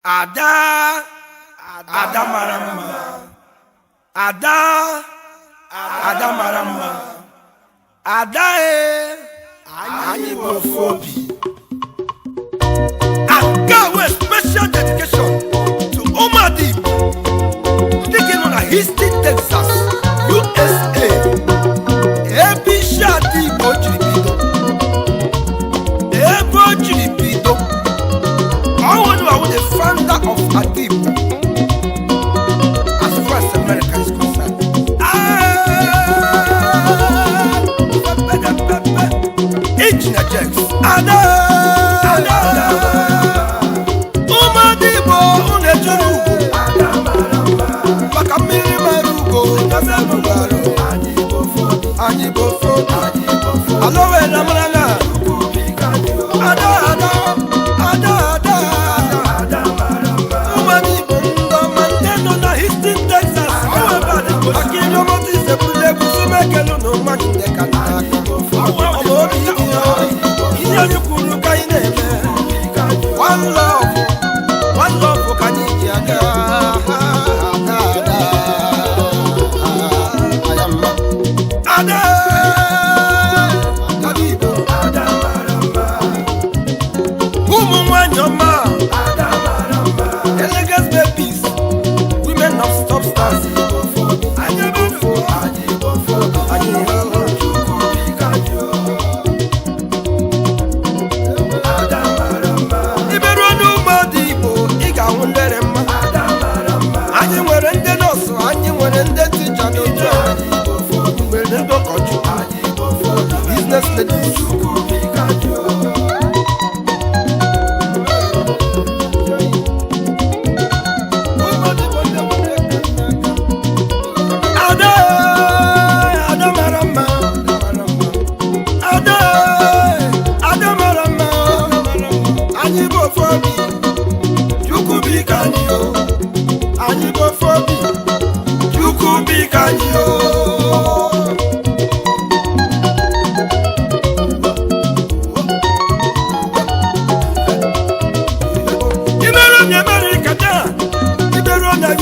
Ada marama. Ada marama. Ada anyị bụ ofobi. Aga with special dedication to Omadi taking on a Houston, Texas, USA. Ebi shadi bojiribido. Ebojiribido. I was the founder of Adib as far as America is concerned. Engineer Jex. Ada. Umadibo unejurugo. Makamiri marugo. Nazamugaru. Ajibo fo. Aloe namrana. Ada. One love for Canada. Elegant babies, women of substance. Business ladies.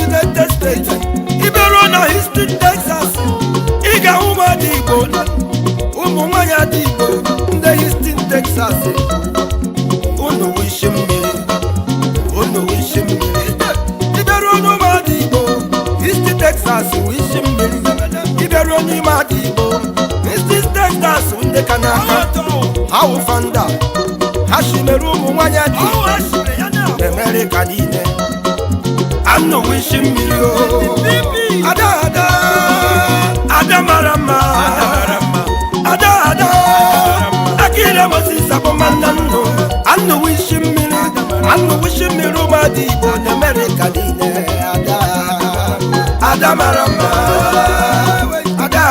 United States, Iberona, Houston, Texas. Iga Umadibo, Umumaya Dibo, the Houston, Texas. Uno wishing me, Iberona Madibo, Houston, Texas, wishing me, Iberona Madibo, Houston, Texas, the Canada. How fanda, Hashimeru Mumaya Dibo, America Dine. I'm no wishing me, Ada marama, Ada. Akira Moses Abomandano. I'm no wishing me, Romadi, on America, Ada marama, Ada.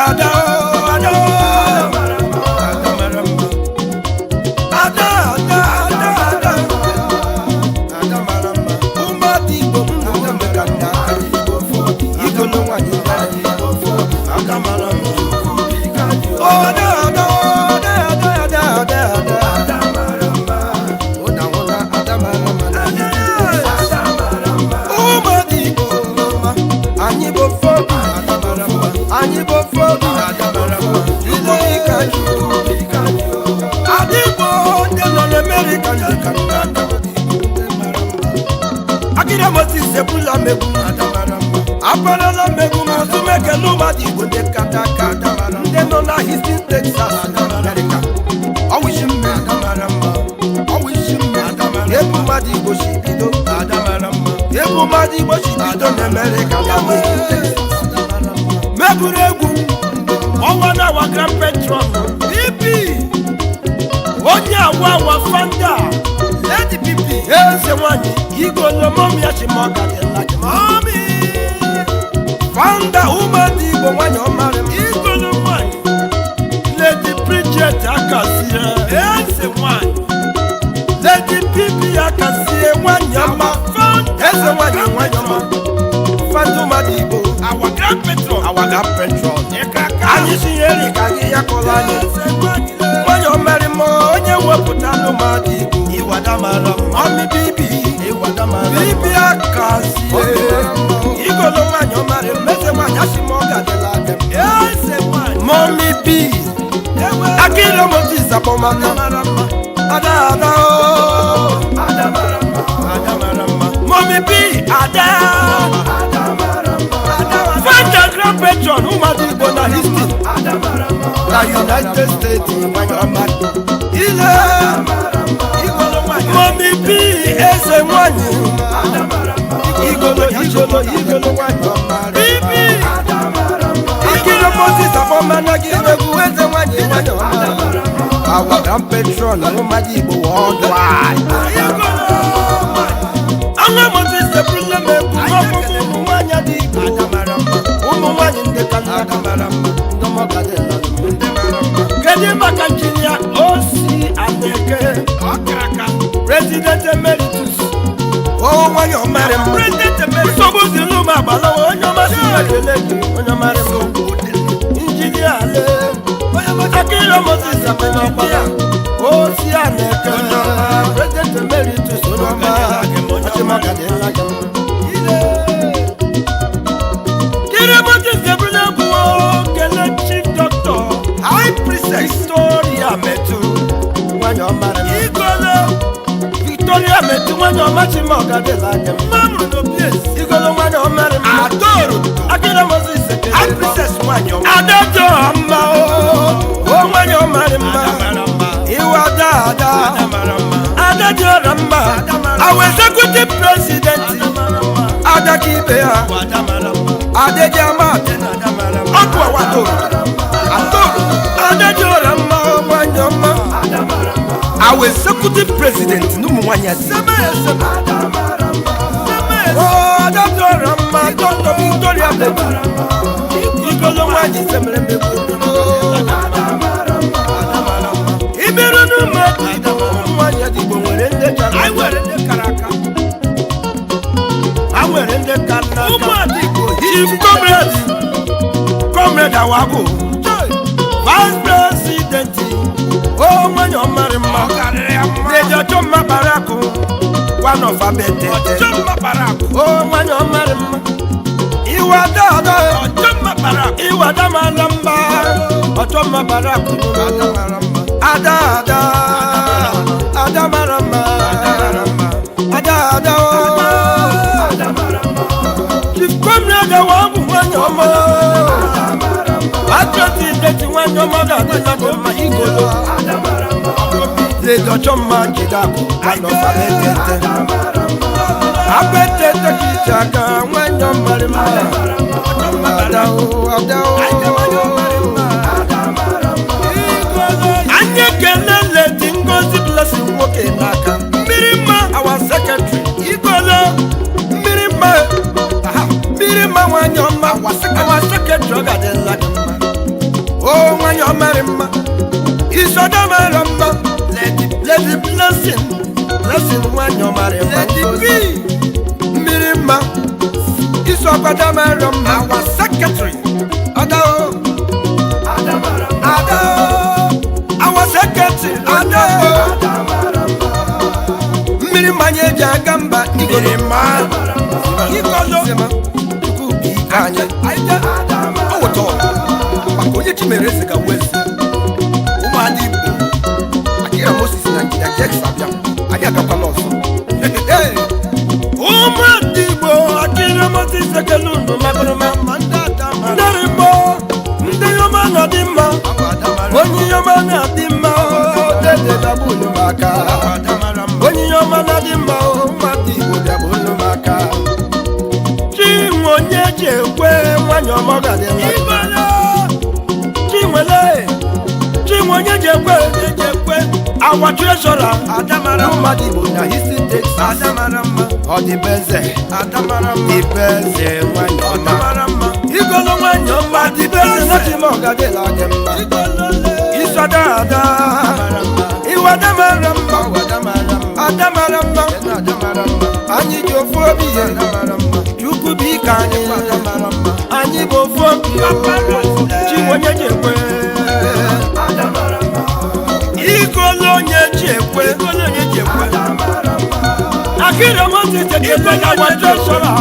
Akira Moses Sepula Mebu, Apana Mebu, Sumeke Lumadi, with the Kataka, then on a Houston, Texas, America. I wish him, Ebumadi Boshibido, Ebumadi Boshibido, America, Meburegu, one our grand patron, Bibi, Onya Wawa Fanda. Let the people hear the one. You go no mommy as you mock at like mommy. Founder Umadi, but when you're married, you go no one. Let the preacher take us here. Here's the one. Let the people I can see one yama. Here's the one you want yama. Fantomadibo, our grand patron, And you see Eric, I get your colony. When you're married, more, you will put on the Madibo. You are the man of mommy, baby. bibia kasi igolo nwanyo mare meze nwanya shimoga de la dem mommy b akiro motisa pomana ada mommy b ada Fanta grand patron umadi bona history la United States manyama ile mommy b eze nwanyi igolo nwanyi bibi ikiro motisa pomana gidegu eze nwanyi our grand patron umadi bo worldwide Anga motisa problem ebu mwanya di umwanyi ndekana Kedi makanchinya osi ateke President Emeritus Oh wanyo mare President Emeritus Sobu ziluma bala wanyo masima keleki Wanyo mare Injini ale Akira mozisa penapala Osi ateke President Emeritus Wanyo mare Achima kadela Kiri mozisa penapala Kele chief doctor High priestess Victoria Metu Wanyo mare Victoria Metu wanyo machima kadela Mamu no pies Igolo wanyo mare Adoro Akira mozisa High priestess wanyo Adajo amma O wanyo mare Iwa dada Adajo ramba Our executive president Adakibea Adejama Akwa wato Adajo ramba wanyoma Our executive president Numu wanya Oh Adajo ramba Dr. Victoria Metu Igolo wanyi semrembe Iberu mwanya di bonwere nde karaka I were nde karaka I were nde karaka Chief Comrade Awago Vice President Oh mwanya marima Major Choma Barako One of Abete Choma Barako Oh mwanya marima Iwa dada Choma Barako Iwa dama lamba Choma Barako Ada marama Chief Comrade Awago wanyoma President wanyoma Gadela igolo Le dochoma kidako Kano sabetete Abetete kichaka wanyoma Adao Anye kelele tingozi blessing woke naka Mirima our secretary Igolo Mirima wanyoma our secretary gadela Oh wanyoma rima Isoda marama Let the blessing wanyoma rima Let it be Mirima Isoda marama our secretary Adao Our secretary Miri manye jagamba Igorema Igolo Kubi kanye Aida Owoto Bakonye chimereze ka wezi Umadibu Akira Moses na kida Sabia Anya kapaloso Umadibu Akira Moses kelundu Magroma Mandata Ndarimo Ndeyoma nadima Onyiyoma nadima Dede dabulu maka Onyiyoma nadima Madibu dabulu maka Chingonyeje kwe Wanyoma gadela Chingonyeje kwe Our treasurer Adamarama Madibu na hisi takes Adamarama Odibeze Adamarama Ibeze Adamarama Igolo wanyoma Dibeze Natimo gadela Isadada Iwadamarama Adamarama Anyi jofobie Chukubi kanye Anyi bofobie Chiwonyejekwe Igolo nyejekwe Akira Moses ekele our treasurer.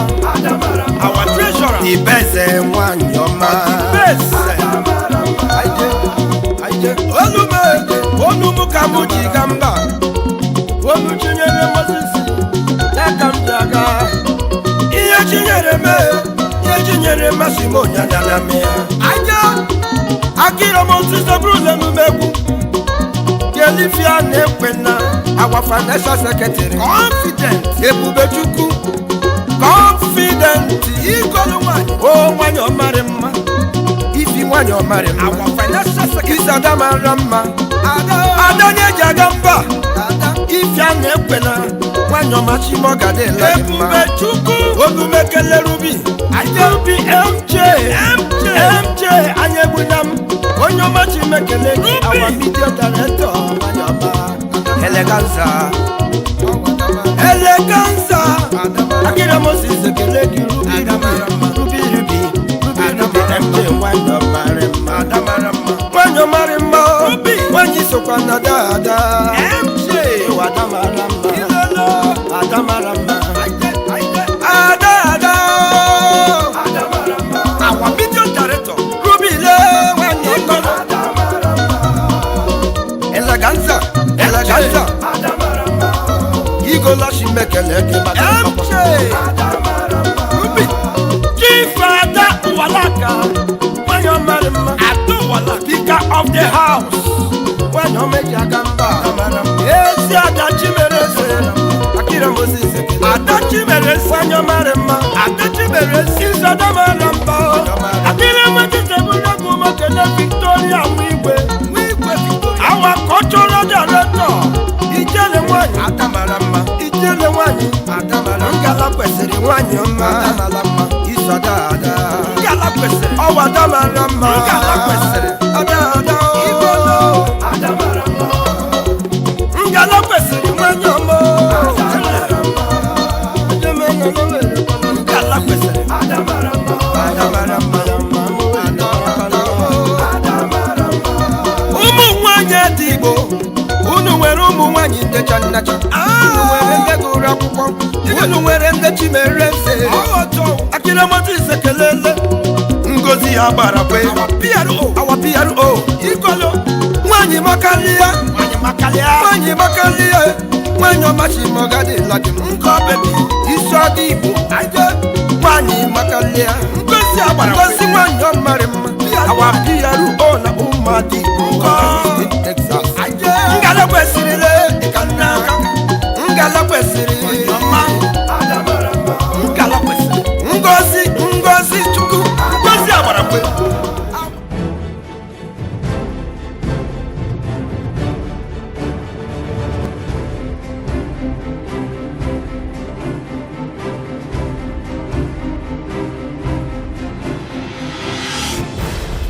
Our treasurer. Ibeze nwanyoma. Ibeze. Aije. Olumu kamuji gamba. Olu chinyere Moses. Yakamjaga. Iye chinyere Masimo nyadana mea. Aije. Akira Moses brule numegu. Kelifia Nekwena, our financial secretary. Confident. Ebubechukwu. Confident. Oh, when you're married, if you want your married, our financial secretary is Adamarama. Adanya Jagamba. If you're Nekwena, when you're Machimo Gadela. Ebubechukwu. Olumekele Ruby. Ruby MJ. Anyebunam. Onyo machi mekele our media director Eleganza Akira Moses ekele Ruby MJ wanyo marima wanyi sokwa na dada MJ Adamarama our media director Ruby Eleganza Igola Shimekele Ruby Chifada Walaka when you're married, Speaker of the House when you're making gamba. Yes, Adachimerese Akira Moses Adachimerese when you're married, Adachimerese is Adamaramba Akira Moses Victoria our cultural director, Ijele Wanyi, Ijele Wanyi, Ngala Kwesiri Wanyi, Isadada, Ngala Kwesiri, oh Adamarama, Ngala Kwesiri, Adada, Ibolo, Adamarama, Ngala Kwesiri Wanyi, Ngala Kwesiri, Adamarama, unu nwere ụmụ nwanyị ndị channacha unu nwere ndị gụrụ akwụkwọ unu nwere ndị chimere eze Akira Moses ekelele ngozi ya gbara kwe our PRO Igolo nwanyị makalia nwanyị ọmachimo gadịla gị nkọ bebi isi ọdị Igbo nwanyị makalia ngozi nwanyị ọmarị mma our PRO na ụmụadị Igbo Texas Ngala kwesiri le ikanaka Ngala kwesiri Ngala kwesiri Ngozi Chukwu Ngozi abarakwe